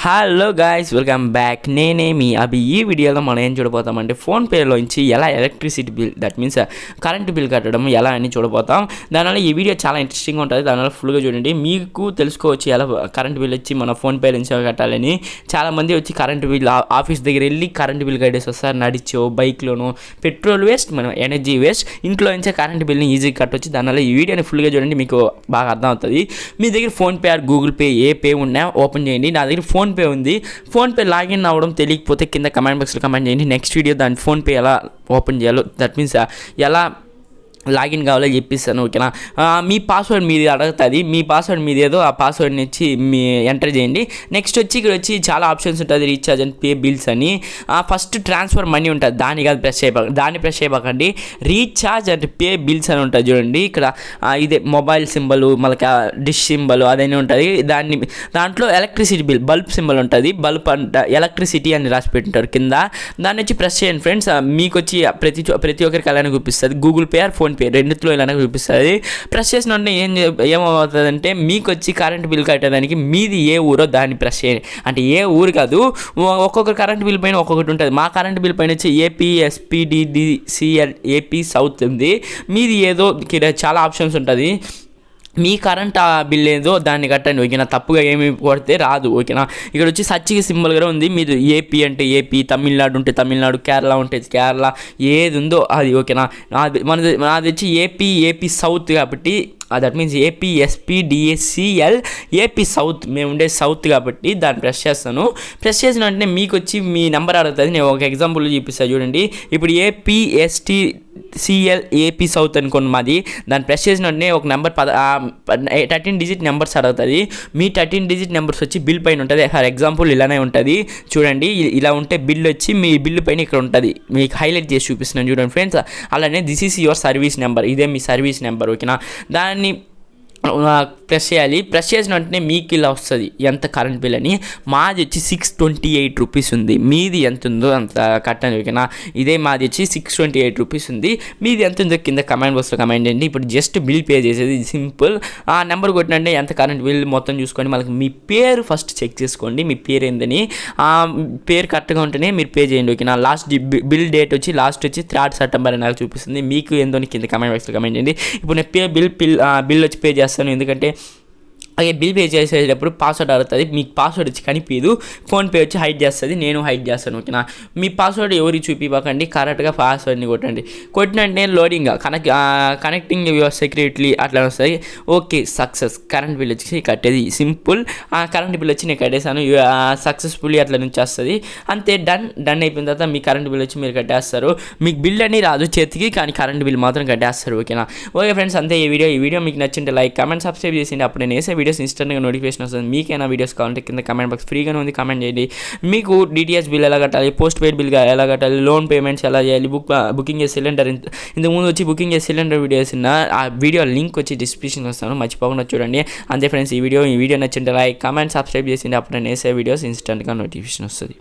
Hello guys, welcome back. నేనే మీ అభి. ఈ వీడియోలో మనం ఏం చూడబోతామంటే ఫోన్పేలోంచి ఎలా electricity bill, that means current bill కట్టడం ఎలా అని చూడబోతాం. దానివల్ల ఈ వీడియో చాలా ఇంట్రెస్టింగ్గా ఉంటుంది. దానివల్ల ఫుల్గా చూడండి. మీకు తెలుసుకోవచ్చు ఎలా కరెంట్ బిల్ వచ్చి మన ఫోన్పే నుంచి కట్టాలని. చాలామంది వచ్చి కరెంట్ బిల్ ఆఫీస్ దగ్గర వెళ్ళి కరెంట్ బిల్ కట్టేసి వస్తారు. నడిచో, బైక్లోనో. పెట్రోల్ వేస్ట్, మనం ఎనర్జీ వేస్ట్. ఇంట్లో నుంచే కరెంట్ బిల్ని ఈజీగా కట్టవచ్చు. దానివల్ల ఈ వీడియోని ఫుల్గా చూడండి, మీకు బాగా అర్థం అవుతుంది. మీ దగ్గర PhonePe are Google pay A pay ఉన్నా ఓపెన్ చేయండి. నా దగ్గర ఫోన్పే ఉంది. ఫోన్పే లాగిన్ అవ్వడం తెలియకపోతే కింద కమెంట్ బాక్స్లో కమెంట్ చేయండి. నెక్స్ట్ వీడియో దాని ఫోన్పే ఎలా ఓపెన్ చేయాలో, దట్ మీన్స్ ఎలా లాగిన్ కావాలో చెప్పిస్తాను, ఓకేనా. మీ పాస్వర్డ్ మీది అడుగుతుంది. మీ పాస్వర్డ్ మీది ఏదో ఆ పాస్వర్డ్ని ఇచ్చి మీ ఎంటర్ చేయండి. నెక్స్ట్ వచ్చి ఇక్కడ వచ్చి చాలా ఆప్షన్స్ ఉంటుంది. రీఛార్జ్ అండ్ పే బిల్స్ అని. ఫస్ట్ ట్రాన్స్ఫర్ మనీ ఉంటుంది, దాన్ని కాదు ప్రెస్ చేయకండి. రీఛార్జ్ అండ్ పే బిల్స్ అని ఉంటుంది చూడండి. ఇక్కడ ఇదే మొబైల్ సింబల్, మళ్ళీ డిష్ సింబల్ అదన్నీ ఉంటుంది. దాంట్లో ఎలక్ట్రిసిటీ బిల్ బల్బ్ సింబల్ ఉంటుంది. బల్బ్ అంట ఎలక్ట్రిసిటీ అని రాసి పెట్టింటారు కింద. దాన్ని వచ్చి ప్రెస్ చేయండి ఫ్రెండ్స్. మీకు వచ్చి ప్రతి ఒక్కరికి అలానే చూపిస్తుంది. గూగుల్ పే ఆర్ ఫోన్పే రెండిట్లో ఇలానే చూపిస్తుంది. ప్రెస్ చేసిన వెంటనే ఏమవుతుందంటే మీకు వచ్చి కరెంట్ బిల్ కట్టడానికి మీది ఏ ఊరో దాన్ని ప్రెస్ చేయండి. అంటే ఏ ఊరు కాదు, ఒక్కొక్క కరెంట్ బిల్ పైన ఒక్కొక్కటి ఉంటుంది. మా కరెంట్ బిల్ పైన వచ్చి ఏపీ ఎస్పీడీడీసీఎల్ ఏపీ సౌత్ ఉంది. మీది ఏదో చాలా ఆప్షన్స్ ఉంటుంది. మీ కరెంట్ బిల్ ఏదో దాన్ని కట్టండి, ఓకేనా. తప్పుగా ఏమి కొడితే రాదు, ఓకేనా. ఇక్కడ వచ్చి సర్చ్కి సింబల్ కూడా ఉంది. మీరు ఏపీ అంటే ఏపీ, తమిళనాడు ఉంటే తమిళనాడు, కేరళ ఉంటే కేరళ, ఏది ఉందో అది, ఓకేనా. నాది వచ్చి ఏపీ సౌత్ కాబట్టి that means AP SPDCL AP south, మేము ఉండే సౌత్ కాబట్టి దాన్ని ప్రెస్ చేస్తాను. ప్రెస్ చేసిన వెంటనే మీకు వచ్చి మీ నెంబర్ అడుగుతుంది. నేను ఒక ఎగ్జాంపుల్ చూపిస్తాను చూడండి. ఇప్పుడు ఏపీఎస్టీసీఎల్ ఏపీ సౌత్ అనుకోండి మాది. దాన్ని ప్రెస్ చేసిన వెంటనే ఒక నెంబర్ 13 డిజిట్ నెంబర్స్ అడుగుతుంది. మీ 13 డిజిట్ నెంబర్స్ వచ్చి బిల్ పైన ఉంటుంది. ఫర్ ఎగ్జాంపుల్ ఇలానే ఉంటుంది చూడండి. ఇలా ఉంటే బిల్ వచ్చి మీ బిల్లు పైన ఇక్కడ ఉంటుంది. మీకు హైలైట్ చేసి చూపిస్తున్నాను చూడండి ఫ్రెండ్స్. అలానే this is your service number, ఇదే మీ సర్వీస్ నెంబర్, ఓకేనా. దాన్ని ప్రెస్ చేయాలి. ప్రెస్ చేసిన వెంటనే మీకు ఇలా వస్తుంది ఎంత కరెంట్ బిల్ అని. మాది వచ్చి 628 రూపీస్ ఉంది. మీది ఎంత ఉందో అంత కట్టండి, ఓకేనా. ఇదే మాది వచ్చి 628 రూపీస్ ఉంది. మీది ఎంత ఉందో కింద కమెంట్ బాక్స్లో కమెంట్ చేయండి. ఇప్పుడు జస్ట్ బిల్ పే చేసేది సింపుల్. ఆ నెంబర్ కొట్టినంటే ఎంత కరెంట్ బిల్ మొత్తం చూసుకోండి. మనకి మీ పేరు ఫస్ట్ చెక్ చేసుకోండి, మీ పేరు ఏందని. పేరు కరెక్ట్గా ఉంటేనే మీరు పే చేయండి, ఓకేనా. బిల్ డేట్ వచ్చి లాస్ట్ వచ్చి 3rd సెప్టెంబర్ అని నాకు చూపిస్తుంది. మీకు ఏందో కింద కమెంట్ బాక్స్లో కమెంట్ చేయండి. ఇప్పుడు నేను బిల్ వచ్చి పే చేస్తాను, ఎందుకంటే అలాగే బిల్ పే చేసేటప్పుడు పాస్వర్డ్ అడుగుతుంది. మీకు పాస్వర్డ్ వచ్చి కనిపించదు, ఫోన్పే వచ్చి హైడ్ చేస్తుంది. నేను హైడ్ చేస్తాను, ఓకేనా. మీ పాస్వర్డ్ ఎవరికి చూపివ్వకండి, కరెక్ట్గా పాస్వర్డ్ని కొట్టండి. కొట్టినట్టే లోడింగ్ కనెక్టింగ్ యువర్ సెక్యూరిటీ అట్లా వస్తుంది. Okay, success. కరెంట్ బిల్ వచ్చి కట్టేది సింపుల్. కరెంట్ బిల్ వచ్చి నేను కట్టేసాను, సక్సెస్ఫుల్లీ అట్లా నుంచి వస్తుంది. అంతే, డన్ అయిపోయిన తర్వాత మీ కరెంట్ బిల్ వచ్చి మీరు కట్టేస్తారు. మీకు బిల్ అని రాదు చేతికి, కానీ కరెంట్ బిల్ మాత్రం కట్టేస్తారు, ఓకేనా. ఓకే ఫ్రెండ్స్, అంతే ఈ వీడియో మీకు నచ్చింటే లైక్, కామెంట్, సబ్స్క్రైబ్ చేసింది. అప్పుడు నేను వేసే వీడియోస్ ఇన్స్టెంట్గా నోటిఫికేషన్ వస్తుంది. మీకైనా వీడియోస్ కావాలంటే కింద కమెంట్ బాక్స్ ఫ్రీగానే ఉంది, కమెంట్ చేయండి. మీకు డిటిహెచ్ బిల్ ఎలా కట్టాలి, పోస్ట్ పెయిడ్ బిల్ ఎలా కట్టాలి, లోన్ పేమెంట్స్ ఎలా చేయాలి, బుకింగ్ చేసే సిలిండర్ ఇంతకుముందు వచ్చి బుకింగ్ చేసే సిలిండర్ వీడియోస్ ఆ వీడియో లింక్ వచ్చి డిస్క్రిప్షన్ వస్తాను, మర్చిపోకుండా చూడండి. అంతే ఫ్రెండ్స్, ఈ వీడియో నచ్చింటే లైక్, కామెంట్, సబ్స్క్రైబ్ చేసింది. అప్పుడు నేను వేసే వీడియోస్ ఇన్స్టెంట్గా నోటిఫికేషన్ వస్తుంది.